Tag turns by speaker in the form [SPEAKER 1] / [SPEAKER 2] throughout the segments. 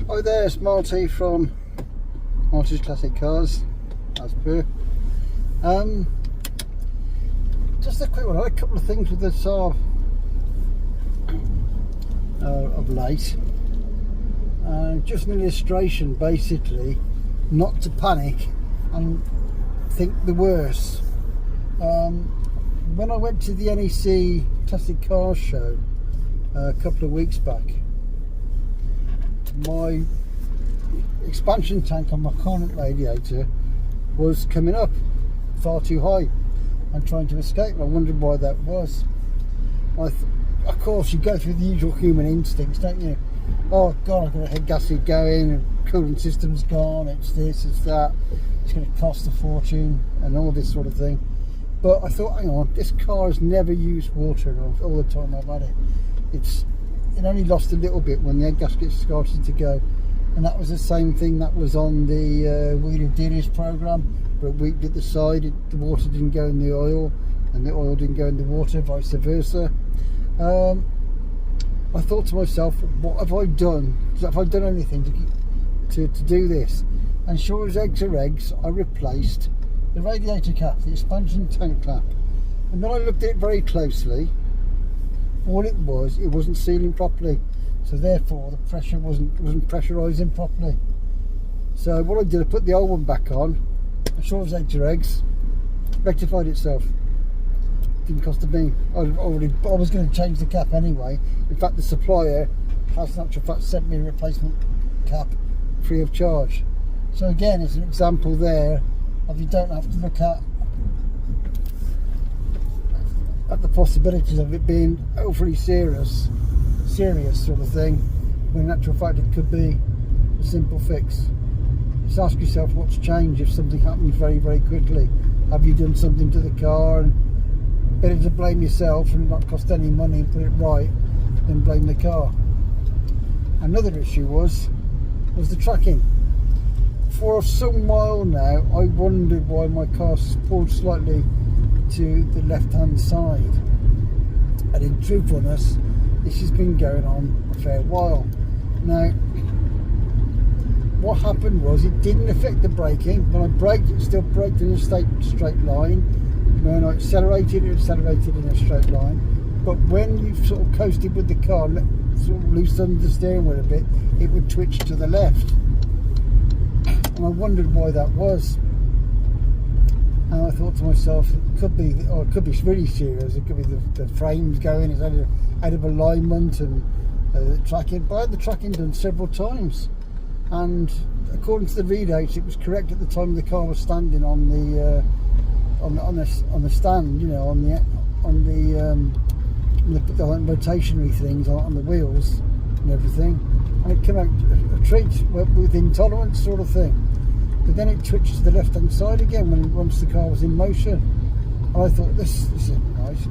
[SPEAKER 1] Hi there, it's Marty from Marty's Classic Cars, as per. Just a quick one. I had a couple of things with the Saab of late. Just an illustration, basically, not to panic and think the worst. When I went to the NEC Classic Cars show a couple of weeks back, my expansion tank on my coolant radiator was coming up far too high and trying to escape. I wondered why that was. Of course, you go through the usual human instincts, don't you? Oh God, I've got a head gasket going, cooling system's gone, it's this, it's that, it's going to cost a fortune and all this sort of thing. But I thought, hang on, this car has never used water all the time I've had it. It only lost a little bit when the head gasket started to go, and that was the same thing that was on the Wheel of Dealers program, but it weaked at the side. The water didn't go in the oil and the oil didn't go in the water, vice versa. I thought to myself, what have I done? Have I done anything to do this? And sure as eggs are eggs, I replaced the radiator cap, the expansion tank cap. And then I looked at it very closely. All it wasn't sealing properly, so therefore the pressure wasn't pressurising properly. So what I did, I put the old one back on, sure as eggs, rectified itself. Didn't cost a bean. I was going to change the cap anyway. In fact, the supplier has in actual fact sent me a replacement cap free of charge. So again, it's an example there of you don't have to look at the possibilities of it being overly serious sort of thing, when in actual fact it could be a simple fix. Just ask yourself what's changed if something happens very, very quickly. Have you done something to the car? And better to blame yourself and not cost any money and put it right than blame the car. Another issue was the tracking. For some while now, I wondered why my car pulled slightly to the left hand side, and in truthfulness this has been going on a fair while now. What happened was it didn't affect the braking. When I braked, it still braked in a straight line. When I accelerated, it accelerated in a straight line. But when you sort of coasted with the car, sort of loosened the steering wheel a bit, it would twitch to the left, and I wondered why that was. And I thought to myself, it could be really serious. It could be the frames going, it's out of alignment, and the tracking. But I had the tracking done several times, and according to the readouts, it was correct at the time the car was standing on the stand, you know, on the rotationary things on the wheels and everything, and it came out a treat within tolerance sort of thing. But then it twitched to the left hand side again once the car was in motion. And I thought, this isn't nice.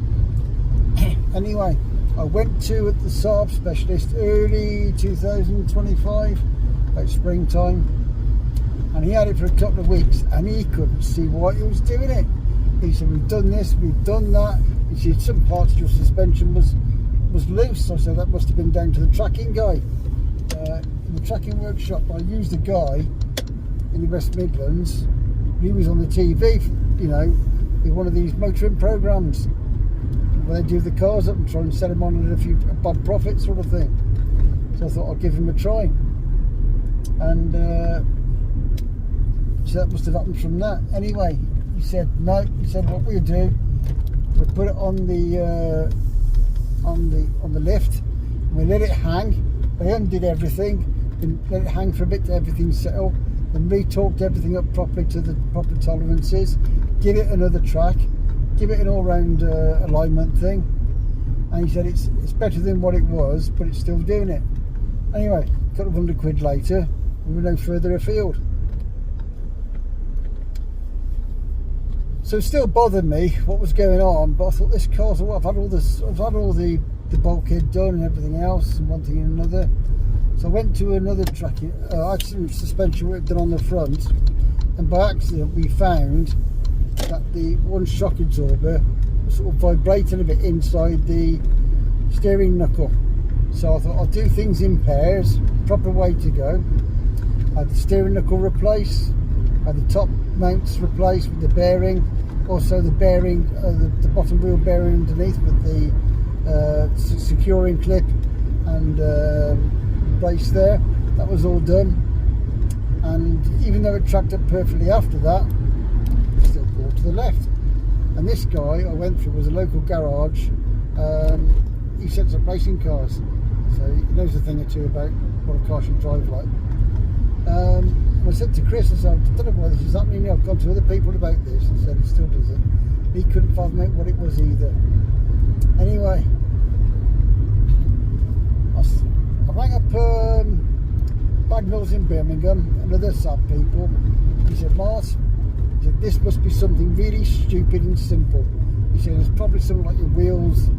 [SPEAKER 1] Anyway, I went to the Saab specialist early 2025, like springtime, and he had it for a couple of weeks and he couldn't see why he was doing it. He said, we've done this, we've done that. He said some parts of your suspension was loose. I said that must have been down to the tracking guy. In the tracking workshop, I used a guy in the West Midlands. He was on the TV, you know, with one of these motoring programs where they do the cars up and try and sell them on at a few bob profit sort of thing. So I thought I'd give him a try, and so that must have happened from that. Anyway, he said no. He said what we do, we put it on the lift, and we let it hang. They undid everything, then let it hang for a bit to everything settle. And re-torqued everything up properly to the proper tolerances, give it another track, give it an all-round alignment thing, and he said it's better than what it was, but it's still doing it. Anyway, a couple of £100 later, we were no further afield. So it still bothered me what was going on, but I thought this car's all, I've had all the bulkhead done and everything else, and one thing and another. So I went to another tracking, accident suspension work done on the front, and by accident we found that the one shock absorber was sort of vibrating a bit inside the steering knuckle. So I thought I'll do things in pairs, proper way to go. I had the steering knuckle replaced, I had the top mounts replaced with the bearing, also the bearing, the bottom wheel bearing underneath with the securing clip and brace there. That was all done, and even though it tracked up perfectly after that, it still brought to the left. And this guy I went through was a local garage. He sets up racing cars, so he knows a thing or two about what a car should drive like. I said to Chris, I said, I don't know why this is happening. I've gone to other people about this, and said he still does it. He couldn't fathom out what it was either. Anyway, I rang up Bagnall's in Birmingham, another Saab people. He said, Mart, he said, this must be something really stupid and simple. He said, it's probably something like your wheels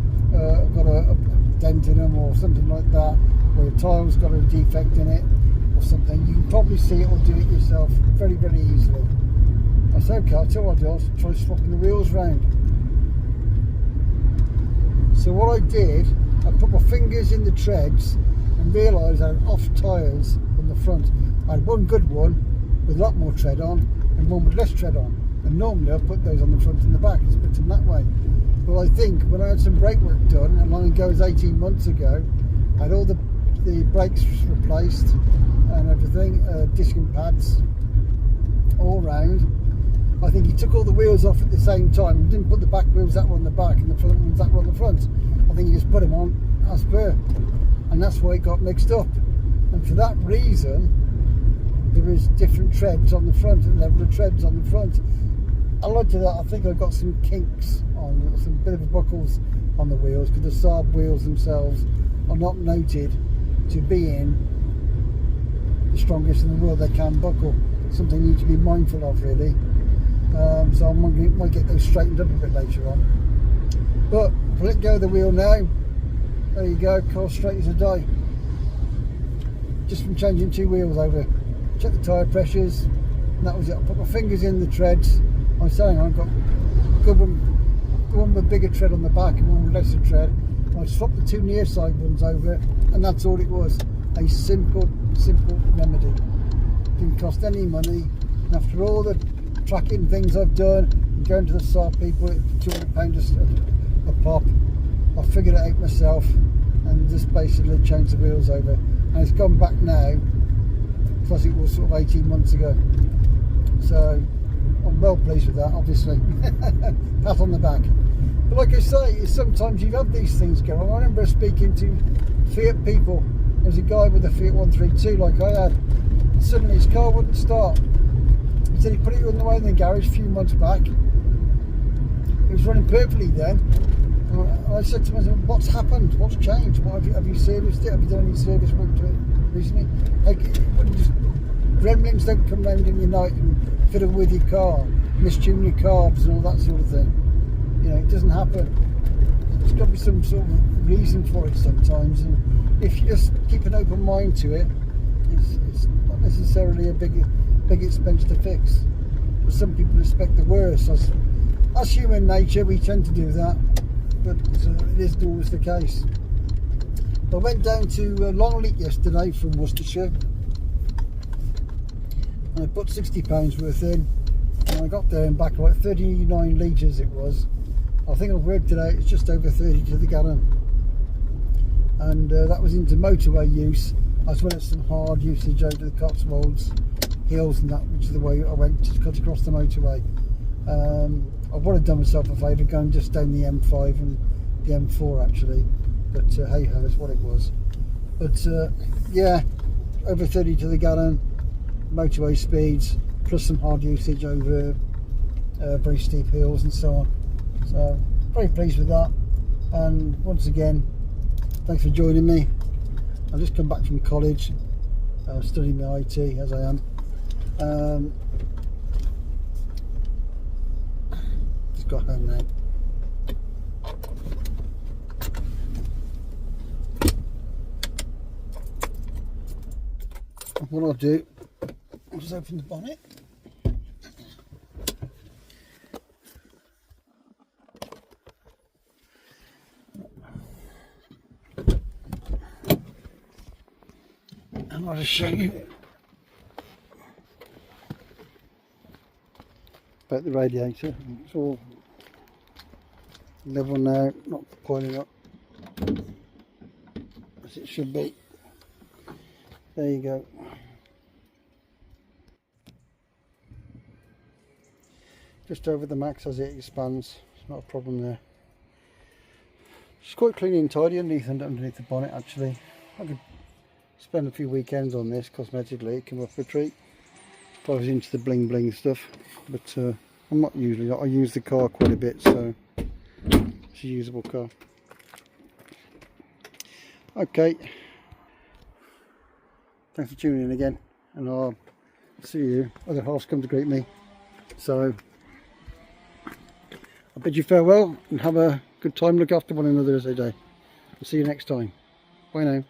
[SPEAKER 1] got a dent in them or something like that, or your tile's got a defect in it or something. You can probably see it or do it yourself very, very easily. I said, okay, I'll tell you what I'll do, I'll try swapping the wheels round. So what I did, I put my fingers in the treads and realised I had off tyres on the front. I had one good one with a lot more tread on and one with less tread on. And normally I put those on the front and the back, it's put them that way. But I think when I had some brake work done, and long ago as 18 months ago, I had all the brakes replaced and everything, disc and pads all round. I think he took all the wheels off at the same time and didn't put the back wheels that were on the back and the front ones that were on the front. I think he just put them on as per, and that's why it got mixed up. And for that reason, there is different treads on the front and level of treads on the front. Allied to that, I think I've got some kinks on, some bit of buckles on the wheels, because the Saab wheels themselves are not noted to be in the strongest in the world. They can buckle, something you need to be mindful of really. So I might get those straightened up a bit later on. But if I let go of the wheel now, there you go, car straight as a die. Just from changing two wheels over. Check the tyre pressures, and that was it. I put my fingers in the treads. I'm saying I've got a good one with bigger tread on the back and one with lesser tread. I swapped the two near side ones over, and that's all it was. A simple remedy. Didn't cost any money, and after all the tracking things I've done and going to the Saab people at £200 a pop, I figured it out myself and just basically changed the wheels over, and it's gone back now because it was sort of 18 months ago. So I'm well pleased with that, obviously. Pat on the back. But like I say, sometimes you have these things go on. I remember speaking to Fiat people. There's a guy with a Fiat 132 like I had. Suddenly his car wouldn't start. He said he put it on the way in the garage a few months back. It was running perfectly then. And I said to myself, what's happened? What's changed? What have you serviced it? Have you done any service work to it recently? Like, it wouldn't just, gremlins don't come round in your night and fiddle with your car, mistune your carbs and all that sort of thing. You know, it doesn't happen. There's got to be some sort of reason for it sometimes, and if you just keep an open mind to it, it's not necessarily a big expense to fix. But some people expect the worst. That's human nature, we tend to do that, but it isn't always the case. I went down to Longleat yesterday from Worcestershire, and I put £60 worth in, and I got there and back like 39 litres it was. I think I've worked it out, it's just over 30 to the gallon, and that was into motorway use as well as some hard usage over the Cotswolds hills and that, which is the way I went to cut across the motorway. I would have done myself a favour going just down the M5 and the M4 actually, but hey ho, it's what it was. But yeah, over 30 to the gallon, motorway speeds, plus some hard usage over very steep hills and so on. So very pleased with that, and once again, thanks for joining me. I've just come back from college, studying my IT as I am. Just got home now. What I'll do, I'll just open the bonnet. And I'll just show you about the radiator. It's all level now, not coiling up as it should be. There you go. Just over the max as it expands. It's not a problem there. It's quite clean and tidy underneath the bonnet actually. I could spend a few weekends on this cosmetically, it came up a treat. If I was into the bling bling stuff, but I'm not usually. I use the car quite a bit, so it's a usable car. Okay, thanks for tuning in again, and I'll see you. Other halves come to greet me, so I bid you farewell and have a good time. Look after one another as they do. I'll see you next time. Bye now.